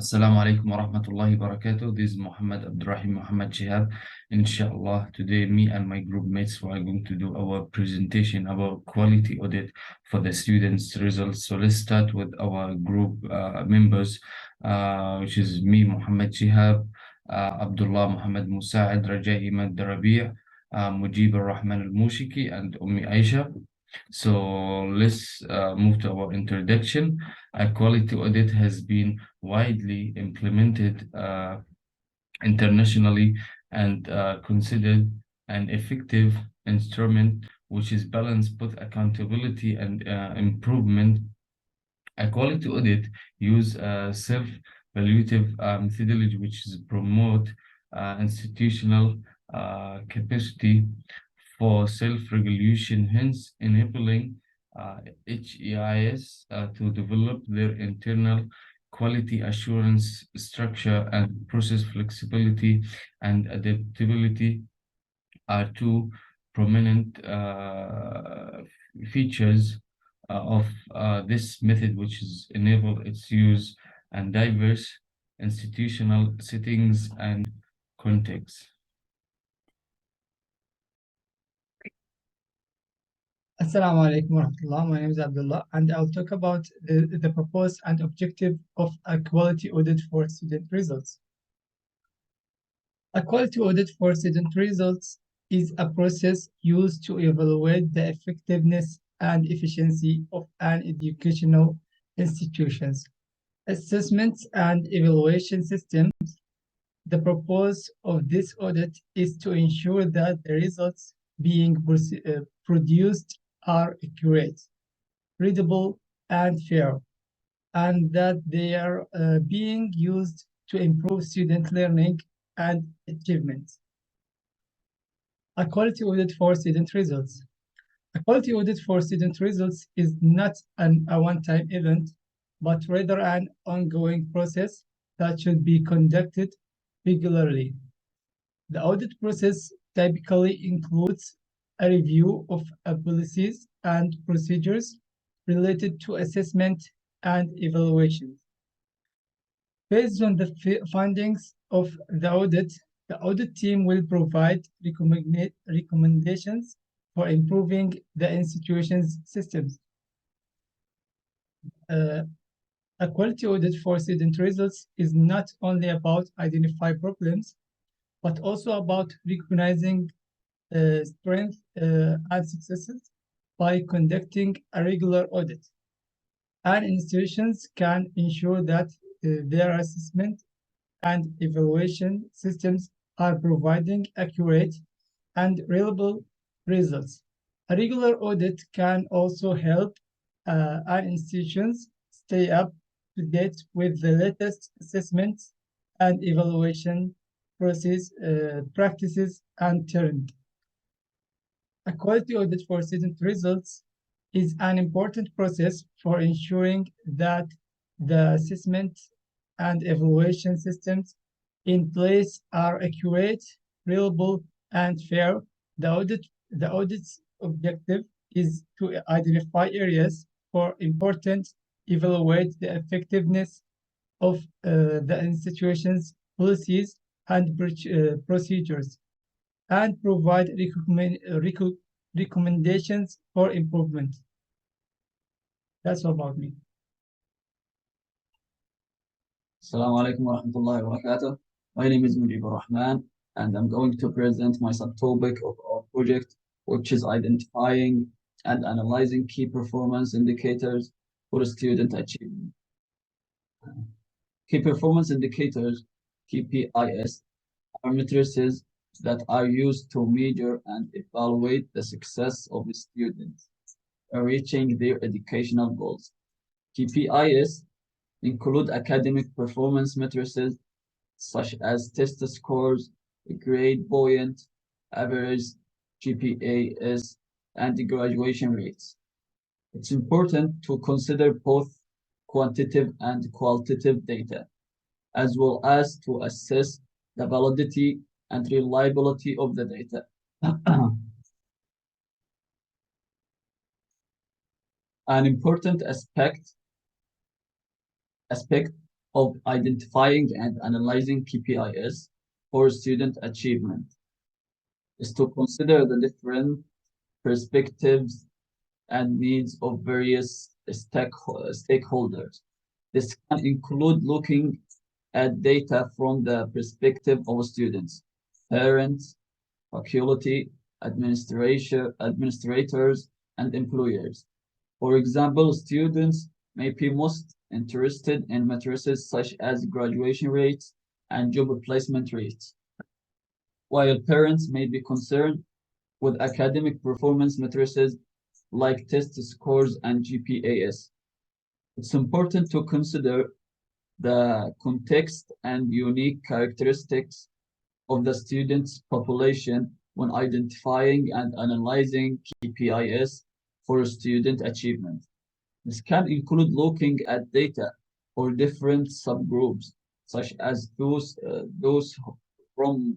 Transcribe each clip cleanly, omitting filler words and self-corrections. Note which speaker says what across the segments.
Speaker 1: Assalamu alaikum wa rahmatullahi wa barakatuh. This is Muhammad Abdurrahim Muhammad Shihab. Inshallah, today me and my group mates are going to do our presentation about quality audit for the students' results. So let's start with our group members, which is me, Muhammad Shihab, Abdullah Muhammad Musa'id, Raja Imad Darabi', Mujib Al-Rahman Al-Mushiki, and Ummi Aisha. So let's move to our introduction. A quality audit has been widely implemented internationally and considered an effective instrument which is balanced both accountability and improvement. A quality audit use a self-evaluative methodology which is promote institutional capacity for self-regulation, hence enabling HEIS to develop their internal quality assurance structure, and process flexibility and adaptability are two prominent features of this method, which is enable its use and diverse institutional settings and contexts.
Speaker 2: Assalamu alaikum warahmatullah. My name is Abdullah, and I'll talk about the purpose and objective of a quality audit for student results. A quality audit for student results is a process used to evaluate the effectiveness and efficiency of an educational institution's assessments and evaluation systems. The purpose of this audit is to ensure that the results being produced are accurate, readable, and fair, and that they are being used to improve student learning and achievement. A quality audit for student results. A quality audit for student results is not a one-time event, but rather an ongoing process that should be conducted regularly. The audit process typically includes a review of policies and procedures related to assessment and evaluation. Based on the findings of the audit team will provide recommendations for improving the institution's systems. A quality audit for student results is not only about identifying problems, but also about recognizing strengths and successes by conducting a regular audit. And institutions can ensure that their assessment and evaluation systems are providing accurate and reliable results. A regular audit can also help our institutions stay up to date with the latest assessments and evaluation practices and trends. A quality audit for student results is an important process for ensuring that the assessment and evaluation systems in place are accurate, reliable, and fair. The audit's objective is to identify areas for important, evaluate the effectiveness of the institution's policies and procedures, and provide recommendations for improvement. That's all about me.
Speaker 3: Assalamu alaikum wa rahmatullahi wa barakatuh. My name is Mujib Rahman, and I'm going to present my subtopic of our project, which is identifying and analyzing key performance indicators for student achievement. Key performance indicators, KPIs, are matrices that are used to measure and evaluate the success of students in reaching their educational goals. KPIs include academic performance matrices such as test scores, grade point, average, GPAs, and graduation rates. It's important to consider both quantitative and qualitative data, as well as to assess the validity and reliability of the data. An important aspect of identifying and analyzing KPIs for student achievement is to consider the different perspectives and needs of various stakeholders. This can include looking at data from the perspective of students, parents, faculty, administrators, and employers. For example, students may be most interested in matrices such as graduation rates and job placement rates, while parents may be concerned with academic performance matrices like test scores and GPAs. It's important to consider the context and unique characteristics of the student's population when identifying and analyzing KPIs for student achievement. This can include looking at data for different subgroups, such as those from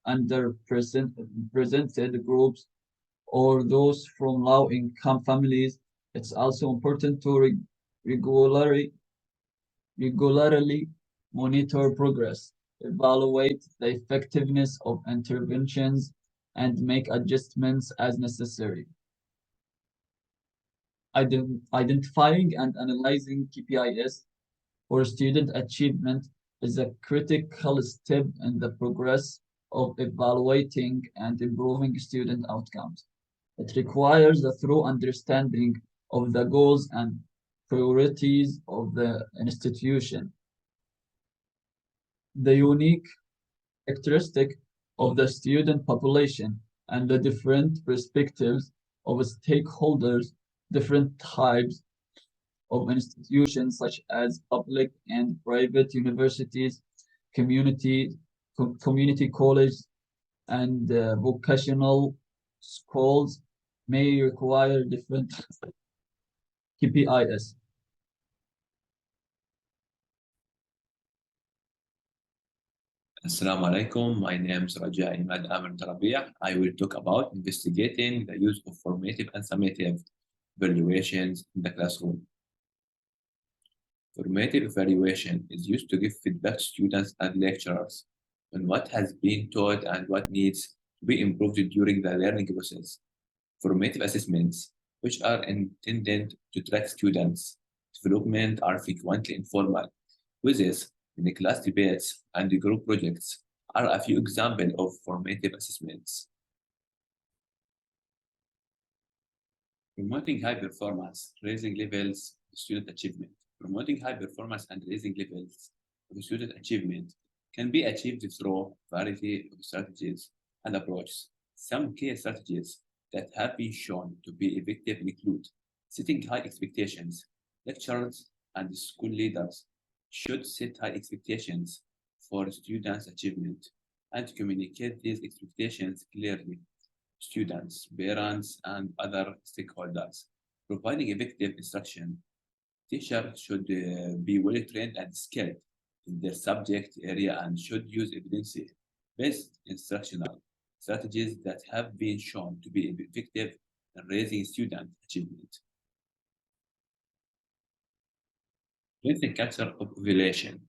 Speaker 3: underrepresented groups or those from low-income families. It's also important to regularly monitor progress, evaluate the effectiveness of interventions, and make adjustments as necessary. Identifying and analyzing KPIs for student achievement is a critical step in the progress of evaluating and improving student outcomes. It requires a thorough understanding of the goals and priorities of the institution, the unique characteristic of the student population, and the different perspectives of stakeholders. Different types of institutions such as public and private universities, community college, and vocational schools may require different KPIs.
Speaker 4: Assalamu alaikum. My name is Raja Imad Amir Darabia. I will talk about investigating the use of formative and summative evaluations in the classroom. Formative evaluation is used to give feedback to students and lecturers on what has been taught and what needs to be improved during the learning process. Formative assessments, which are intended to track students' development, are frequently informal. Quizzes, in class debates, and group projects are a few examples of formative assessments. Promoting high performance, raising levels of student achievement. Promoting high performance and raising levels of student achievement can be achieved through a variety of strategies and approaches. Some key strategies that have been shown to be effective include setting high expectations. Lecturers and school leaders should set high expectations for students' achievement and communicate these expectations clearly to students, parents, and other stakeholders. Providing effective instruction. Teachers should be well trained and skilled in their subject area and should use evidence-based instructional strategies that have been shown to be effective in raising student achievement. Strengthening culture of evaluation.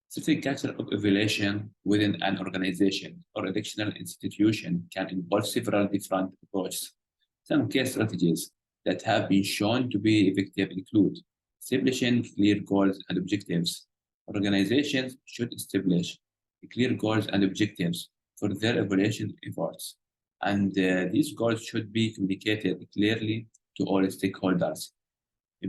Speaker 4: Strengthening culture of evaluation within an organization or educational institution can involve several different approaches. Some key strategies that have been shown to be effective include establishing clear goals and objectives. Organizations should establish clear goals and objectives for their evaluation efforts, and these goals should be communicated clearly to all stakeholders.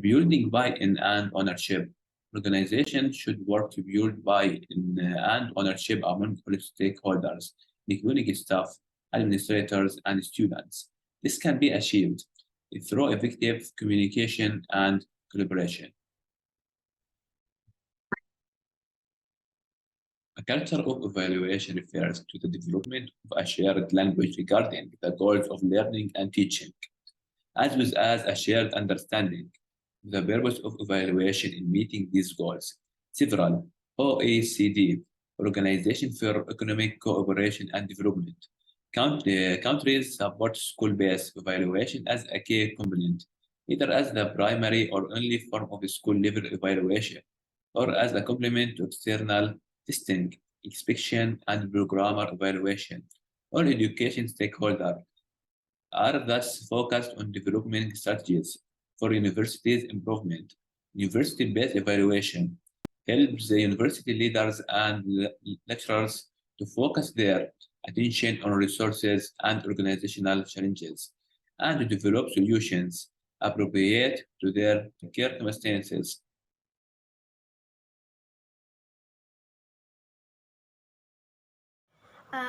Speaker 4: Building buy-in and ownership. Organizations should work to build buy-in and ownership among all stakeholders, including staff, administrators, and students. This can be achieved through effective communication and collaboration. A culture of evaluation refers to the development of a shared language regarding the goals of learning and teaching, as well as a shared understanding of the purpose of evaluation in meeting these goals. Several OECD, Organization for Economic Cooperation and Development, countries support school-based evaluation as a key component, either as the primary or only form of school-level evaluation. or as a complement to external testing, inspection, and programmer evaluation. All education stakeholders are thus focused on developing strategies for universities' improvement. University-based evaluation helps the university leaders and lecturers to focus their attention on resources and organizational challenges and to develop solutions appropriate to their circumstances.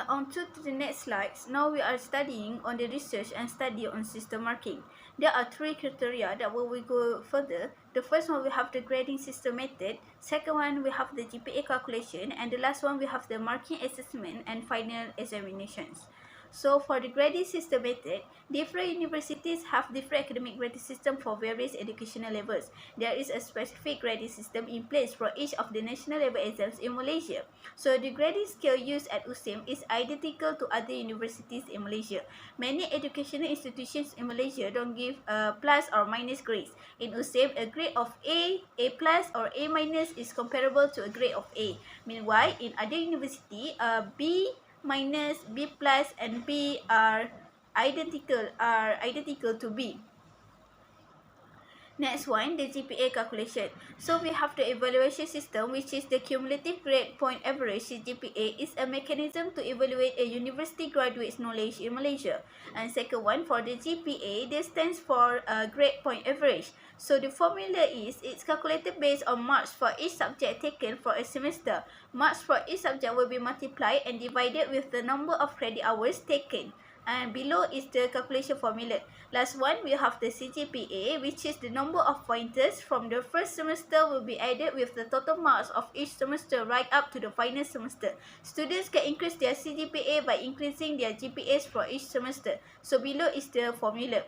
Speaker 5: On to the next slides. Now we are studying on the research and study on system marking. There are three criteria that when we go further. The first one we have the grading system method, second one we have the GPA calculation, and the last one we have the marking assessment and final examinations. So for the grading system method, different universities have different academic grading system for various educational levels. There is a specific grading system in place for each of the national level exams in Malaysia. So the grading scale used at USEM is identical to other universities in Malaysia. Many educational institutions in Malaysia don't give plus or minus grades. In USEM, a grade of A plus or A minus is comparable to a grade of A. Meanwhile, in other university, B minus, B plus, and B are identical to B. Next one, the GPA calculation. So we have the evaluation system, which is the cumulative grade point average. GPA is a mechanism to evaluate a university graduate's knowledge in Malaysia. And second one, for the GPA, this stands for grade point average. So the formula is, it's calculated based on marks for each subject taken for a semester. Marks for each subject will be multiplied and divided with the number of credit hours taken. And below is the calculation formula. Last one, we have the CGPA, which is the number of pointers from the first semester will be added with the total marks of each semester right up to the final semester. Students can increase their CGPA by increasing their GPAs for each semester. So below is the formula.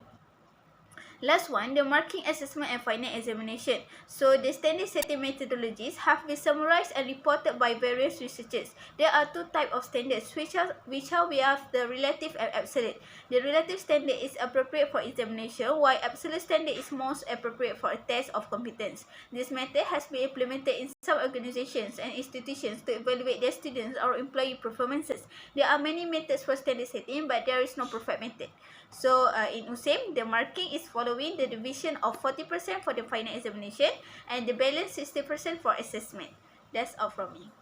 Speaker 5: Last one, the marking assessment and final examination. So the standard setting methodologies have been summarized and reported by various researchers. There are two types of standards, which are we have the relative and absolute. The relative standard is appropriate for examination, while absolute standard is most appropriate for a test of competence. This method has been implemented in some organizations and institutions to evaluate their students or employee performances. There are many methods for standard setting, but there is no perfect method. So in USEM, the marking is following the division of 40% for the final examination and the balance 60% for assessment. That's all from me.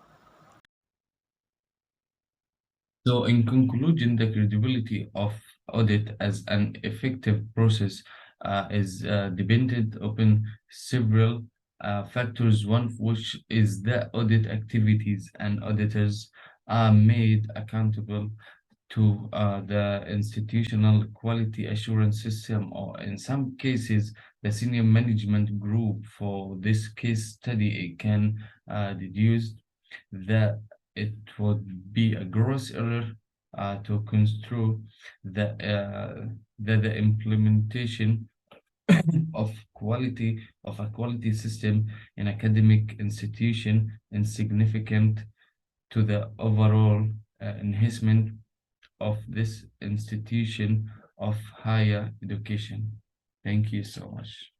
Speaker 1: So in conclusion, the credibility of audit as an effective process is dependent upon several factors, one of which is the audit activities, and auditors are made accountable to the institutional quality assurance system, or in some cases, the senior management group. For this case study, it can deduce that it would be a gross error to construe that the implementation of a quality system in academic institution is significant to the overall enhancement of this institution of higher education. Thank you so much.